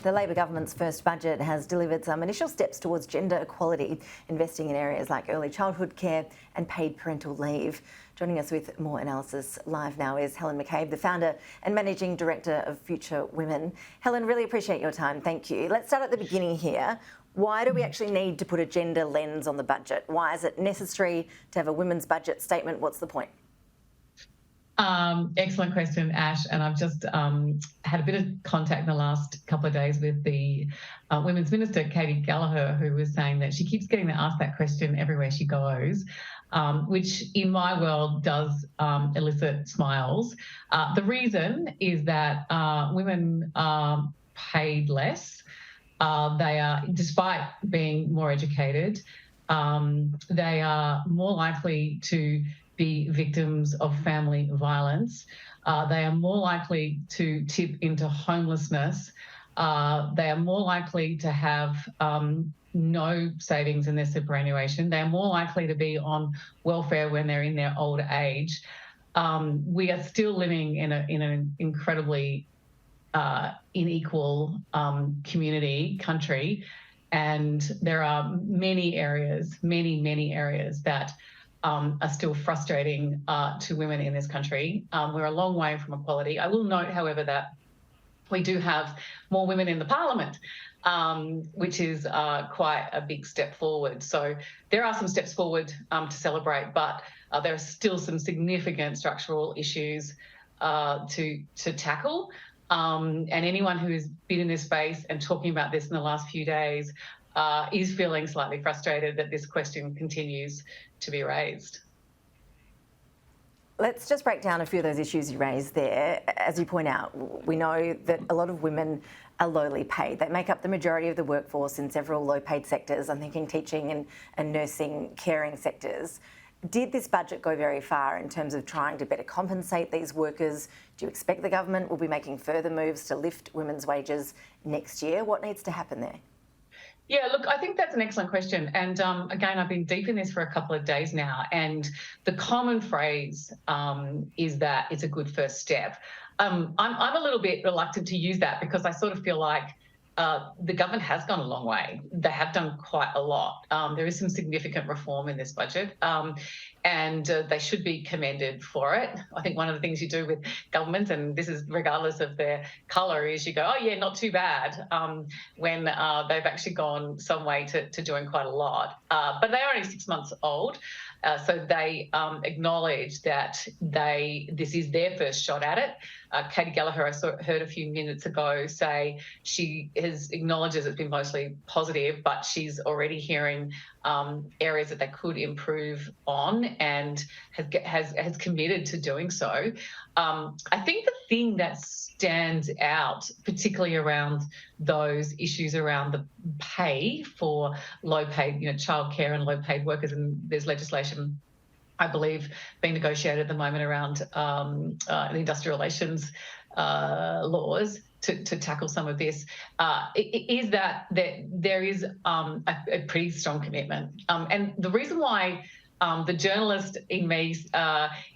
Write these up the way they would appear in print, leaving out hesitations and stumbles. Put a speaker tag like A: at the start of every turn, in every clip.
A: The Labor government's first budget has delivered some initial steps towards gender equality, investing in areas like early childhood care and paid parental leave. Joining us with more analysis live now is Helen McCabe, the founder and managing director of Future Women. Helen, really appreciate your time. Thank you. Let's start at the beginning here. Why do we actually need to put a gender lens on the budget? Why is it necessary to have a women's budget statement? What's the point?
B: Excellent question, Ash. And I've just had a bit of contact in the last couple of days with the Women's Minister, Katie Gallagher, who was saying that she keeps getting asked that question everywhere she goes, which in my world does elicit smiles. The reason is that women are paid less. They are, despite being more educated, they are more likely to be victims of family violence. They are more likely to tip into homelessness. They are more likely to have no savings in their superannuation. They are more likely to be on welfare when they're in their old age. We are still living in an incredibly unequal country, and there are many areas that are still frustrating to women in this country. We're a long way from equality. I will note, however, that we do have more women in the parliament, which is quite a big step forward. So there are some steps forward to celebrate, but there are still some significant structural issues to tackle. And anyone who has been in this space and talking about this in the last few days is feeling slightly frustrated that this question continues to be raised.
A: Let's just break down a few of those issues you raised there. As you point out, we know that a lot of women are lowly paid. They make up the majority of the workforce in several low-paid sectors. I'm thinking teaching and nursing, caring sectors. Did this budget go very far in terms of trying to better compensate these workers? Do you expect the government will be making further moves to lift women's wages next year? What needs to happen there?
B: Yeah, look, I think that's an excellent question. And again, I've been deep in this for a couple of days now. And the common phrase is that it's a good first step. I'm a little bit reluctant to use that because I sort of feel like the government has gone a long way. They have done quite a lot. There is some significant reform in this budget, and they should be commended for it. I think one of the things you do with governments, and this is regardless of their colour, is you go, oh yeah, not too bad, when they've actually gone some way to doing quite a lot. But they are only 6 months old. So they acknowledge that this is their first shot at it. Katie Gallagher, I heard a few minutes ago, say she acknowledges it's been mostly positive, but she's already hearing areas that they could improve on, and has committed to doing so. I think the thing that stands out, particularly around those issues around the pay for low-paid, childcare and low-paid workers, and there's legislation, I believe, being negotiated at the moment around the industrial relations laws to tackle some of this, is that there is a pretty strong commitment. And the reason why the journalist in me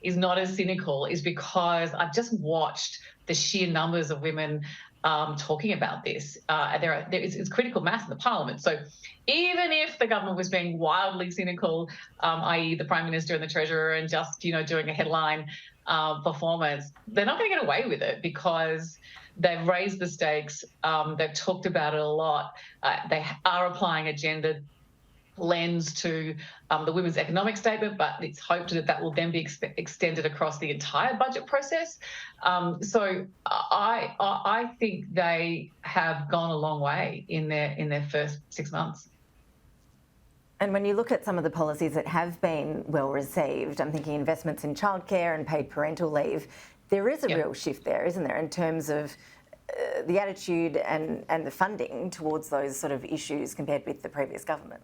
B: is not as cynical is because I've just watched the sheer numbers of women talking about this. It's critical mass in the parliament. So even if the government was being wildly cynical, i.e. the Prime Minister and the Treasurer, and just, doing a headline performance, they're not going to get away with it because they've raised the stakes. They've talked about it a lot. They are applying a gender lens to the Women's Economic Statement, but it's hoped that will then be extended across the entire budget process. So I think they have gone a long way in their first 6 months.
A: And when you look at some of the policies that have been well received, I'm thinking investments in childcare and paid parental leave, there is a real shift there, isn't there, in terms of the attitude and the funding towards those sort of issues compared with the previous government?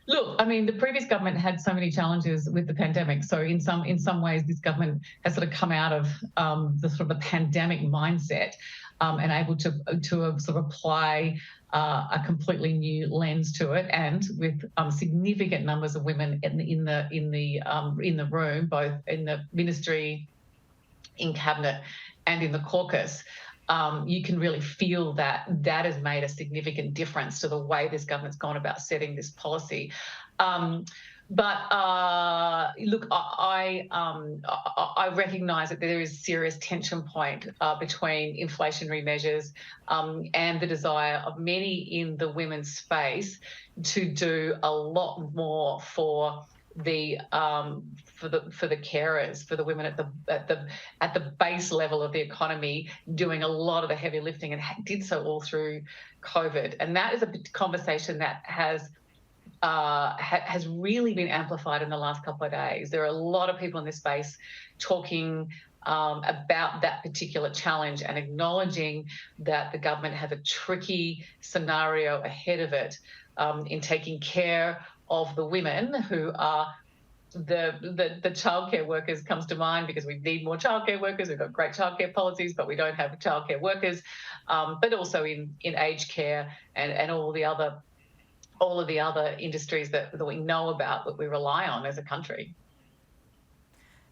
B: Look, I mean, the previous government had so many challenges with the pandemic. So in some ways, this government has sort of come out of the pandemic mindset and able to sort of apply a completely new lens to it, and with significant numbers of women in the room, both in the ministry, in cabinet, and in the caucus. you can really feel that that has made a significant difference to the way this government's gone about setting this policy. Look, I recognise that there is a serious tension point between inflationary measures and the desire of many in the women's space to do a lot more for the carers, for the women at the base level of the economy, doing a lot of the heavy lifting, and did so all through COVID. And that is a conversation that has really been amplified in the last couple of days. There are a lot of people in this space talking about that particular challenge and acknowledging that the government has a tricky scenario ahead of it in taking care of the women who are the childcare workers. Comes to mind because we need more childcare workers. We've got great childcare policies, but we don't have childcare workers. But also in aged care and all of the other industries that we know about, that we rely on as a country.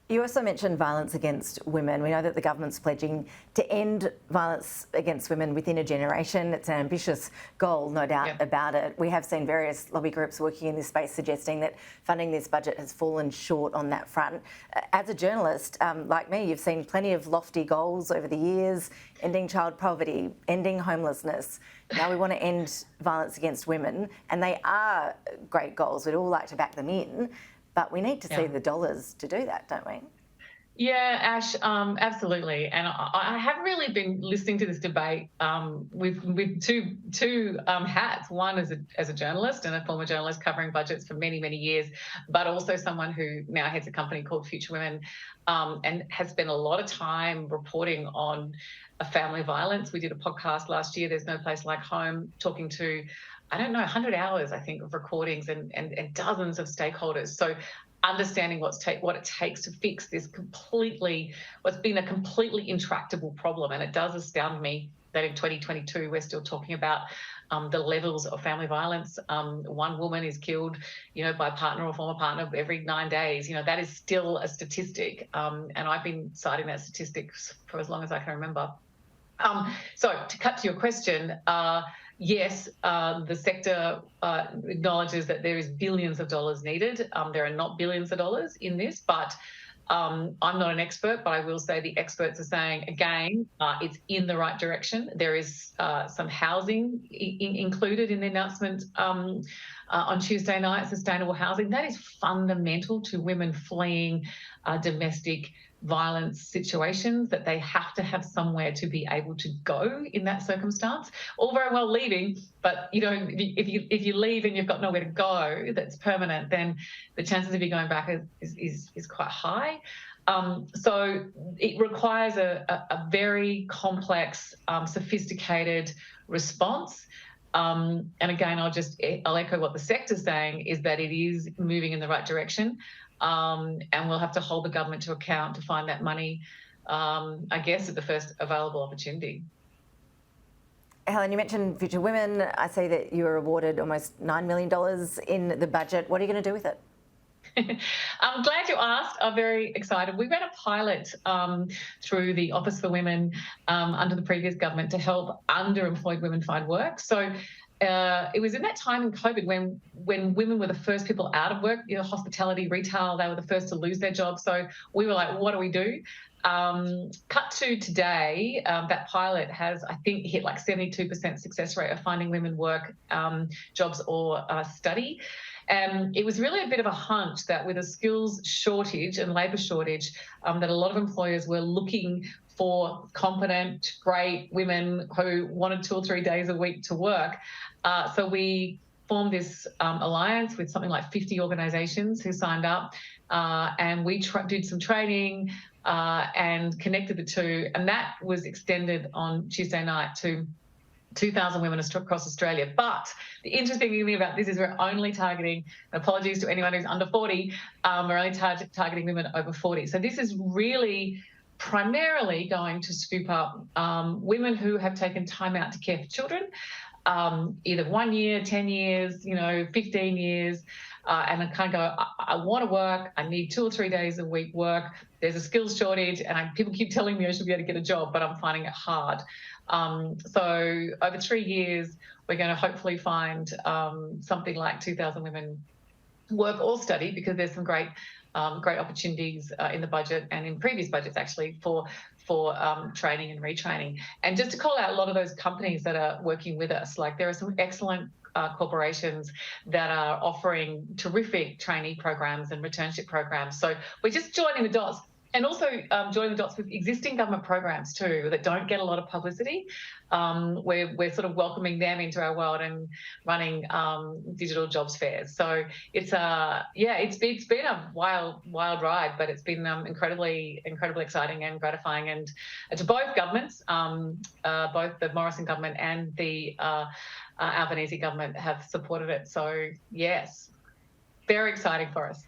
A: You also mentioned violence against women. We know that the government's pledging to end violence against women within a generation. It's an ambitious goal, no doubt about it. We have seen various lobby groups working in this space suggesting that funding this budget has fallen short on that front. As a journalist, like me, you've seen plenty of lofty goals over the years: ending child poverty, ending homelessness. Now we want to end violence against women, and they are great goals. We'd all like to back them in. But we need to see the dollars to do that, don't we?
B: Yeah, Ash, absolutely. And I have really been listening to this debate with two hats. One as a journalist and a former journalist covering budgets for many, many years, but also someone who now heads a company called Future Women and has spent a lot of time reporting on family violence. We did a podcast last year, There's No Place Like Home, talking to 100 hours, I think, of recordings and dozens of stakeholders. So understanding what it takes to fix this what's been a completely intractable problem. And it does astound me that in 2022, we're still talking about the levels of family violence. One woman is killed, by a partner or former partner every 9 days. That is still a statistic. And I've been citing that statistic for as long as I can remember. So to cut to your question, yes, the sector acknowledges that there is billions of dollars needed. There are not billions of dollars in this, but I'm not an expert, but I will say the experts are saying, again, it's in the right direction. There is some housing included in the announcement on Tuesday night, sustainable housing. That is fundamental to women fleeing domestic violence situations, that they have to have somewhere to be able to go in that circumstance. All very well leaving, but if you leave and you've got nowhere to go that's permanent, then the chances of you going back is quite high. So it requires a very complex, sophisticated response. And again, I'll echo what the sector's saying, is that it is moving in the right direction. And we'll have to hold the government to account to find that money, I guess, at the first available opportunity.
A: Helen, you mentioned Future Women. I see that you were awarded almost $9 million in the budget. What are you going to do with it?
B: I'm glad you asked. I'm very excited. We ran a pilot through the Office for Women under the previous government to help underemployed women find work. So it was in that time in COVID when women were the first people out of work, hospitality, retail, they were the first to lose their jobs. So we were like, what do we do? Cut to today, that pilot has, I think, hit like 72% success rate of finding women work, jobs or study. And it was really a bit of a hunch that with a skills shortage and labour shortage, that a lot of employers were looking for competent, great women who wanted 2 or 3 days a week to work. So we formed this alliance with something like 50 organisations who signed up, and we did some training and connected the two, and that was extended on Tuesday night to 2,000 women across Australia. But the interesting thing about this is we're only targeting, apologies to anyone who's under 40, we're only targeting women over 40. So this is really primarily going to scoop up women who have taken time out to care for children, either 1 year, 10 years, 15 years, and I kind of go, I want to work, I need 2 or 3 days a week work, there's a skills shortage, and people keep telling me I should be able to get a job, but I'm finding it hard. So over 3 years, we're going to hopefully find something like 2,000 women work or study, because there's some great opportunities in the budget and in previous budgets actually for training and retraining. And just to call out a lot of those companies that are working with us, like there are some excellent corporations that are offering terrific trainee programs and returnship programs. So we're just joining the dots. And also joining the dots with existing government programs too that don't get a lot of publicity. We're sort of welcoming them into our world and running digital jobs fairs. So it's it's been a wild ride, but it's been incredibly exciting and gratifying. And to both governments, both the Morrison government and the Albanese government have supported it. So yes, very exciting for us.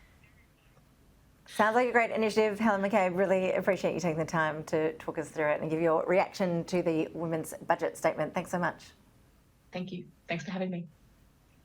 A: Sounds like a great initiative, Helen McCabe. Really appreciate you taking the time to talk us through it and give your reaction to the Women's Budget Statement. Thanks so much.
B: Thank you. Thanks for having me.